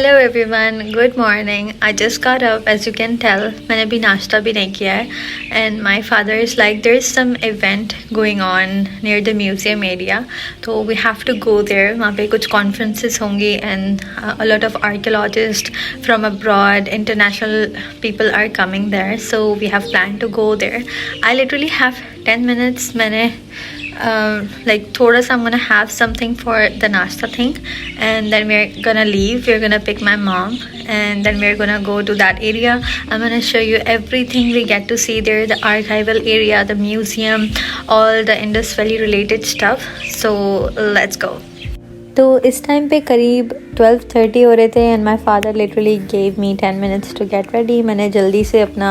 Hello everyone, good morning. I just got up, as you can tell मैंने अभी नाश्ता भी नहीं किया है। And my father is like there is some event going on near the museum area, तो we have to go there. वहाँ पे कुछ कॉन्फ्रेंसेस होंगी and a lot of archaeologists from abroad, international people are coming there, so we have plan to go there. I literally have 10 minutes। मैंने like thoda sa I'm gonna have something for the nasta thing, and then we're gonna leave. We're gonna pick my mom, and then we're gonna go to that area. I'm gonna show you everything we get to see there, the archival area, the museum, all the Indus Valley related stuff. So let's go. तो इस time पे करीब 12:30 हो रहे थे and my father literally gave me 10 minutes to get ready. मैंने जल्दी से अपना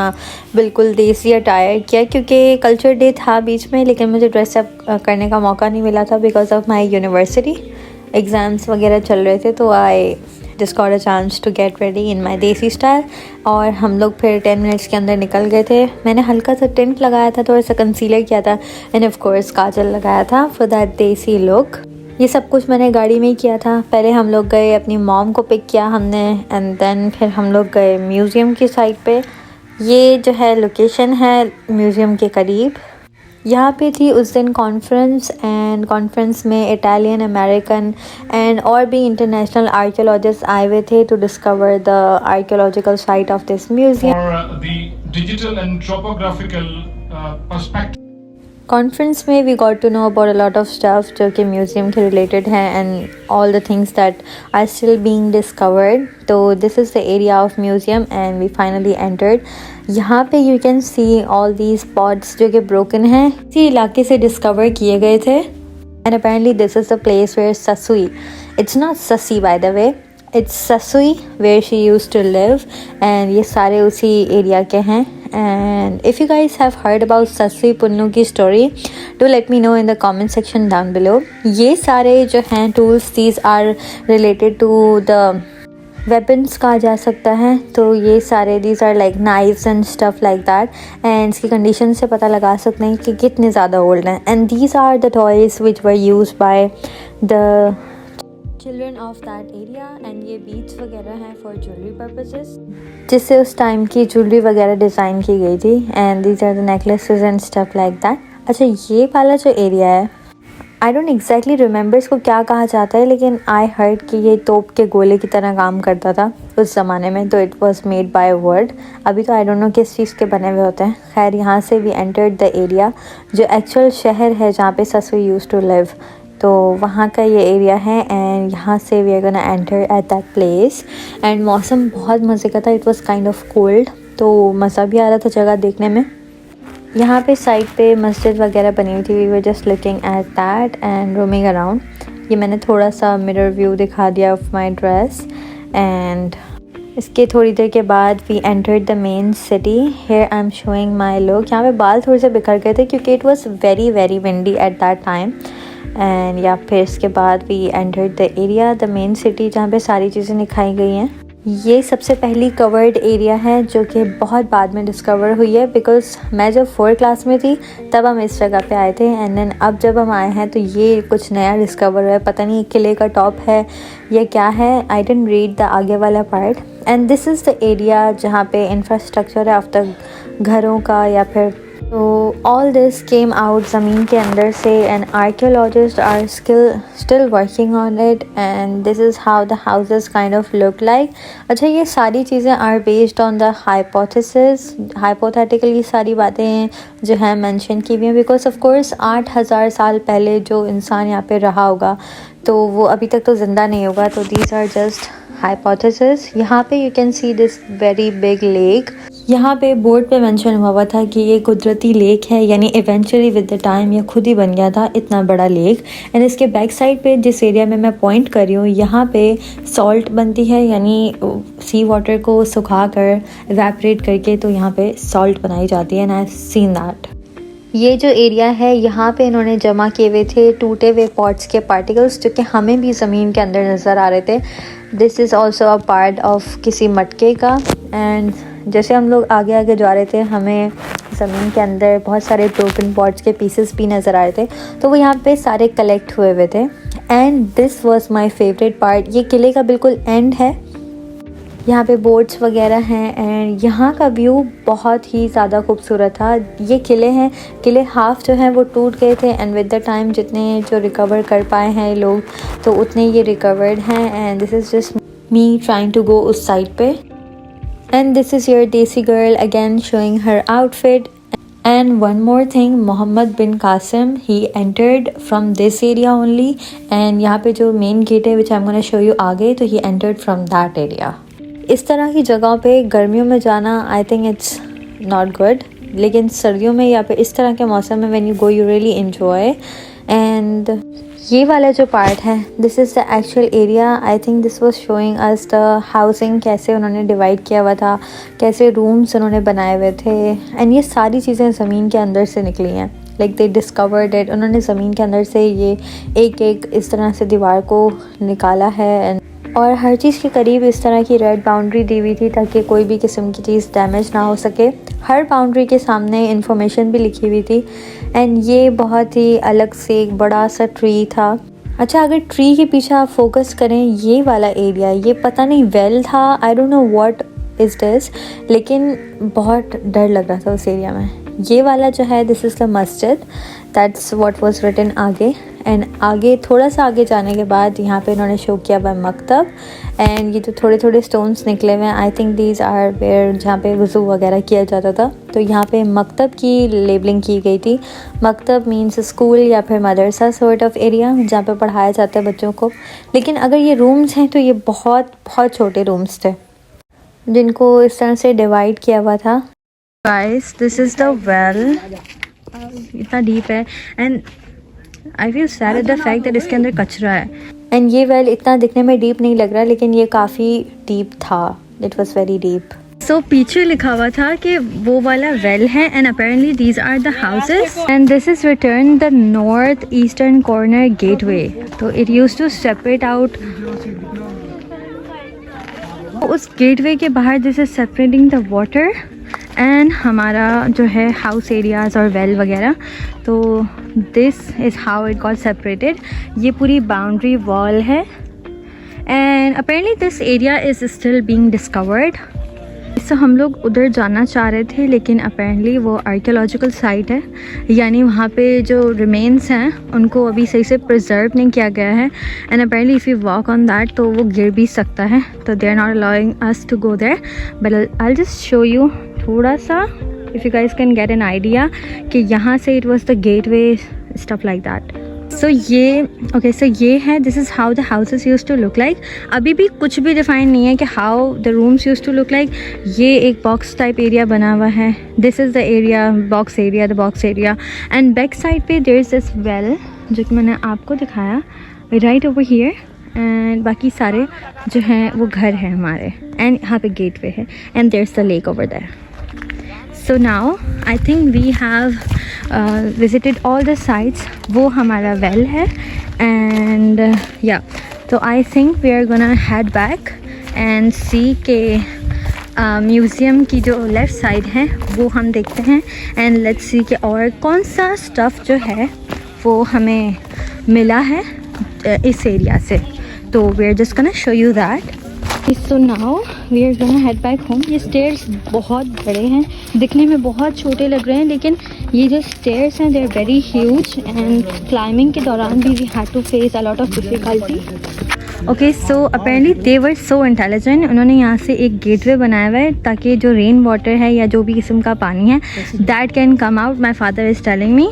बिल्कुल देसी अटायर किया क्योंकि कल्चर डे था बीच में, लेकिन मुझे ड्रेसअप करने का मौका नहीं मिला था because of my university exams वगैरह चल रहे थे। तो I just got a chance to get ready in my desi style. और हम लोग फिर 10 minutes के अंदर निकल गए थे। मैंने हल्का सा टिंट लगाया था, थोड़ा सा कंसीलर किया था एंड ऑफ कोर्स काजल लगाया था फॉर दैट देसी लुक। ये सब कुछ मैंने गाड़ी में ही किया था। पहले हम लोग गए, अपनी मॉम को पिक किया हमने, एंड देन फिर हम लोग गए म्यूज़ियम की साइड पे। ये जो है लोकेशन है म्यूज़ियम के करीब। यहाँ पे थी उस दिन कॉन्फ्रेंस, एंड कॉन्फ्रेंस में इटालियन, अमेरिकन एंड और भी इंटरनेशनल आर्कियोलॉजिस्ट आए हुए थे to discover the archaeological site of this museum. Conference में we got to know about a lot of stuff जो कि म्यूज़ियम के रिलेटेड हैं and all the things that are still being discovered. तो this is the area of museum and we finally entered. यहाँ पे you can see all these pots जो कि broken हैं, इसी इलाके से डिस्कवर किए गए थे। And apparently this is the place where Sassui, it's not Sassi by the way, it's Sassui where she used to live, and ये सारे उसी एरिया के हैं। And if you guys have heard about Sasui Punnu की story, do let me know in the comment section down below. ये सारे जो हैं tools, these are related to the weapons कहा जा सकता है। तो ये सारे these are like knives and stuff like that, and इसकी condition से पता लगा सकते हैं कि कितने ज़्यादा old हैं। And these are the toys which were used by the children of that area, and ये बीड्स वगैरह हैं फॉर ज्वेलरी पर्पसेस, जिससे उस टाइम की ज्वेलरी वगैरह डिज़ाइन की गई थी। And these are the necklaces and stuff like that. अच्छा, ये वाला जो एरिया है, आई डोंट एग्जैक्टली रिमेंबर इसको क्या कहा जाता है, लेकिन आई हर्ड कि ये तोप के गोले की तरह काम करता था उस ज़माने में। तो it was made by word. अभी तो आई डोंट नो किस चीज़ के बने हुए होते हैं। खैर, यहाँ से वी एंटर्ड द एरिया जो एक्चुअल शहर है जहाँ पे ससुई यूज्ड टू लिव, तो वहाँ का ये एरिया है। एंड यहाँ से we are gonna enter at that place. And मौसम बहुत मज़े का था, it was kind of cold, तो मज़ा भी आ रहा था जगह देखने में। यहाँ पे साइड पे मस्जिद वगैरह बनी हुई थी। We were just looking at that and roaming around. ये मैंने थोड़ा सा मिरर व्यू दिखा दिया ऑफ माई ड्रेस। एंड इसके थोड़ी देर के बाद we entered the main city. Here I am showing my look. यहाँ पे बाल थोड़े से बिखर गए थे क्योंकि it was very very windy at that time. And या फिर इसके बाद we entered the area, the main city, जहाँ पे सारी चीज़ें दिखाई गई हैं। ये सबसे पहली कवर्ड एरिया है जो कि बहुत बाद में डिस्कवर हुई है, बिकॉज मैं जब 4th क्लास में थी तब हम इस जगह पे आए थे। एंड देन अब जब हम आए हैं तो ये कुछ नया डिस्कवर हुआ है। पता नहीं किले का टॉप है या क्या है, आई डिडंट रीड द आगे वाला part. And this is the area जहाँ पे इंफ्रास्ट्रक्चर है आफ्टर घरों का या फिर। तो ऑल दिस केम आउट ज़मीन के अंदर से, and archaeologist are still working on it, and this is how the houses kind of look like. अच्छा, ये सारी चीज़ें are based on the hypothesis, hypothetically सारी बातें जो हैं मेंशन की हुई हैं, बिकॉज ऑफ कोर्स 8000 साल पहले जो इंसान यहाँ पे रहा होगा तो वो अभी तक तो ज़िंदा नहीं होगा। तो दीज आर जस्ट हाइपोथेसिस। यहाँ पे you can see this very big lake. यहाँ पे बोर्ड पे मेंशन हुआ था कि ये कुदरती लेक है, यानी इवेंचुअली विद द टाइम ये खुद ही बन गया था इतना बड़ा लेक। एंड इसके बैक साइड पे जिस एरिया में मैं पॉइंट कर रही हूँ, यहाँ पे सॉल्ट बनती है, यानी सी वाटर को सुखा कर इवेपोरेट करके तो यहाँ पे सॉल्ट बनाई जाती है। And I have seen that. ये जो एरिया है, यहाँ पे इन्होंने जमा किए हुए थे टूटे हुए पॉट्स के पार्टिकल्स जो कि हमें भी ज़मीन के अंदर नज़र आ रहे थे। This is also a part of किसी मटके का। एंड जैसे हम लोग आगे आगे जा रहे थे, हमें ज़मीन के अंदर बहुत सारे ब्रोकन पॉट्स के पीसेस भी नज़र आ रहे थे, तो वो यहाँ पे सारे कलेक्ट हुए हुए थे। And this was my favourite part. ये किले का बिल्कुल एंड है यहाँ पे बोट्स वगैरह हैं एंड यहाँ का व्यू बहुत ही ज़्यादा खूबसूरत था। ये किले हैं, किले हाफ़ जो हैं वो टूट गए थे एंड विद द टाइम जितने जो रिकवर कर पाए हैं लोग तो उतने ये रिकवर्ड हैं। And this is just me trying to go उस साइड पे। And this is your desi girl again showing her outfit. And one more thing, Mohammed bin Qasim, he entered from this area only and यहाँ पे जो main gate है which I'm gonna show you आगे, तो he entered from that area। इस तरह की जगहों पे गर्मियों में जाना I think it's not good, लेकिन सर्दियों में या फिर इस तरह के मौसम में when you go you really enjoy। and ये वाला जो पार्ट है this is the actual area. I think this was showing us the housing, कैसे उन्होंने डिवाइड किया हुआ था, कैसे रूम्स उन्होंने बनाए हुए थे। एंड ये सारी चीज़ें ज़मीन के अंदर से निकली हैं, लाइक दे डिस्कवर्ड इट। उन्होंने ज़मीन के अंदर से ये एक एक इस तरह से दीवार को निकाला है और हर चीज़ के करीब इस तरह की रेड बाउंड्री दी हुई थी ताकि कोई भी किस्म की चीज़ डैमेज ना हो सके। हर बाउंड्री के सामने इंफॉर्मेशन भी लिखी हुई थी एंड ये बहुत ही अलग से एक बड़ा सा ट्री था। अच्छा, अगर ट्री के पीछे आप फोकस करें ये वाला एरिया, ये पता नहीं वेल था, आई don't know what is this, लेकिन बहुत डर लग रहा था उस एरिया में। ये वाला जो है दिस इज़ द मस्जिद, दैट्स व्हाट वाज रिटन आगे। एंड आगे थोड़ा सा आगे जाने के बाद यहाँ पे इन्होंने शो किया हुआ मकतब। एंड ये जो थोड़े थोड़े स्टोन्स निकले हुए हैं I think these are where जहाँ पे वज़ू वगैरह किया जाता था। तो यहाँ पे मकतब की लेबलिंग की गई थी। मकतब मीन्स स्कूल या फिर मदरसा सॉर्ट ऑफ एरिया जहाँ पे पढ़ाया जाता है बच्चों को। लेकिन अगर ये रूम्स हैं तो ये बहुत बहुत छोटे रूम्स थे जिनको इस तरह से डिवाइड किया हुआ था। Guys this is the well, इतना डीप है and I feel sad at the fact that इसके अंदर कचरा है। एंड ये वेल इतना दिखने में डीप नहीं लग रहा लेकिन ये काफ़ी डीप था, it was very deep. So पीछे लिखा हुआ था कि वो वाला वेल है and apparently these are the houses and this is return the north eastern corner gateway. तो it use to separate out उस गेटवे के बाहर, this is separating the water and हमारा जो है हाउस एरियाज़ और वेल वगैरह। तो this is how it got separated. ये पूरी बाउंड्री वॉल है and apparently this area is still being discovered. इससे हम लोग उधर जाना चाह रहे थे लेकिन अपेरेंटली वो आर्कियोलॉजिकल साइट है, यानी वहाँ पे जो रिमेन्स हैं उनको अभी सही से प्रिजर्व नहीं किया गया है and apparently if you walk on that तो वो गिर भी सकता है। तो they are not allowing us to go there, but I will just show you थोड़ा सा if you guys can get an idea कि यहाँ से it was the gateway stuff like that. So ये है, this is how the houses use to look like. अभी भी कुछ भी डिफाइन नहीं है कि how the rooms use to look like. ये एक बॉक्स टाइप एरिया बना हुआ है, this is the area box area and back side पे देयर इज़ दिस वेल जो कि मैंने आपको दिखाया राइट ओवर हियर एंड बाकी सारे जो हैं वो घर हैं हमारे एंड यहाँ पे गेट वे है and there is the lake over there. So now I think we have visited all the sites। वो हमारा well है and yeah, so I think we are gonna head back and see के museum की जो left side है वो हम देखते हैं and let's see कि और कौन सा स्टफ़ जो है वो हमें मिला है इस एरिया से। तो we are just gonna show you that। So now we are gonna head back home. ये स्टेयर्स बहुत बड़े हैं, दिखने में बहुत छोटे लग रहे हैं लेकिन ये जो स्टेयर्स हैं they are very huge and climbing के दौरान भी we had to face a lot of difficulty. Okay, so apparently they were so intelligent. उन्होंने यहाँ से एक गेटवे बनाया हुआ है ताकि जो रेन वाटर है या जो भी किस्म का पानी है that can come out. My father is telling me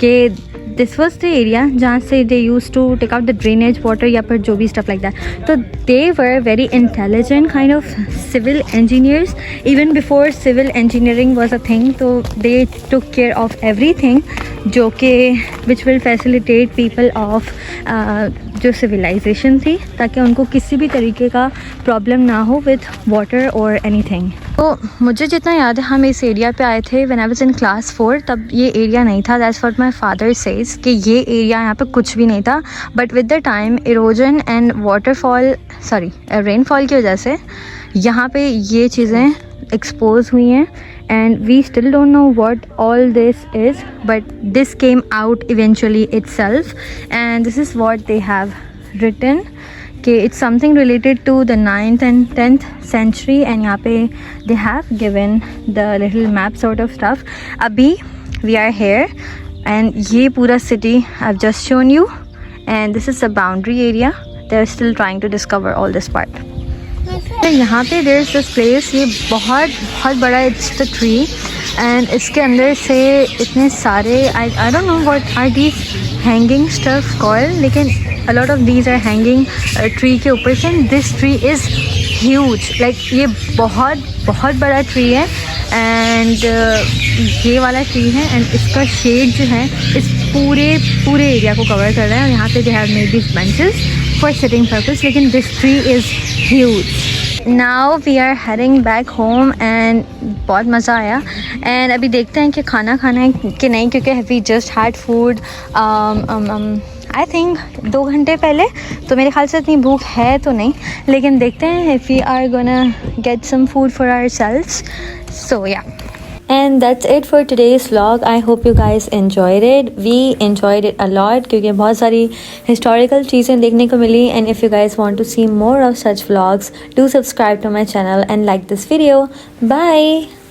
कि दिस वॉज द एरिया जहाँ से they use to take out the drainage water या फिर जो भी स्टफ लाइक दैट। तो they were very intelligent kind of civil engineers even before civil engineering was a thing. तो they took care of every thing जो कि which will facilitate people of जो civilization थी ताकि उनको किसी भी तरीके का प्रॉब्लम ना हो विद वाटर और एनीथिंग। तो मुझे जितना याद है हम इस एरिया पे आए थे when I was in class 4, तब ये एरिया नहीं था। That's what my father says कि ये एरिया यहाँ पे कुछ भी नहीं था, but with the time erosion and rainfall की वजह से यहाँ पे ये चीज़ें एक्सपोज हुई हैं and we still don't know what all this is, but this came out eventually itself and this is what they have written कि it's something related to the 9th and 10th century and यहाँ पे they have given the little map sort of stuff. अभी we are here एंड ये पूरा city I have just shown you and this is the boundary area. They are still trying to discover all this part. यहाँ पे there is this place, ये बहुत बड़ा, it's the tree and इसके अंदर से इतने सारे I don't know what are these hanging stuff called, लेकिन a lot of these are hanging tree के ऊपर से. This tree is huge, like ये बहुत बड़ा ट्री है एंड ये वाला ट्री है एंड इसका शेड जो है इस पूरे एरिया को कवर कर रहा है. और यहाँ पे they have made this benches for sitting purpose, लेकिन this tree is huge. Now we are heading back home and बहुत मज़ा आया. एंड अभी देखते हैं कि खाना खाना है कि नहीं, क्योंकि we just had food I think 2 घंटे पहले, तो मेरे ख्याल से इतनी भूख है तो नहीं, लेकिन देखते हैं if we are gonna get some food for ourselves. So yeah. And that's it for today's vlog. I hope you guys enjoyed it. We enjoyed it a lot क्योंकि बहुत सारी historical चीज़ें देखने को मिली. And if you guys want to see more of such vlogs, do subscribe to my channel and like this video. Bye.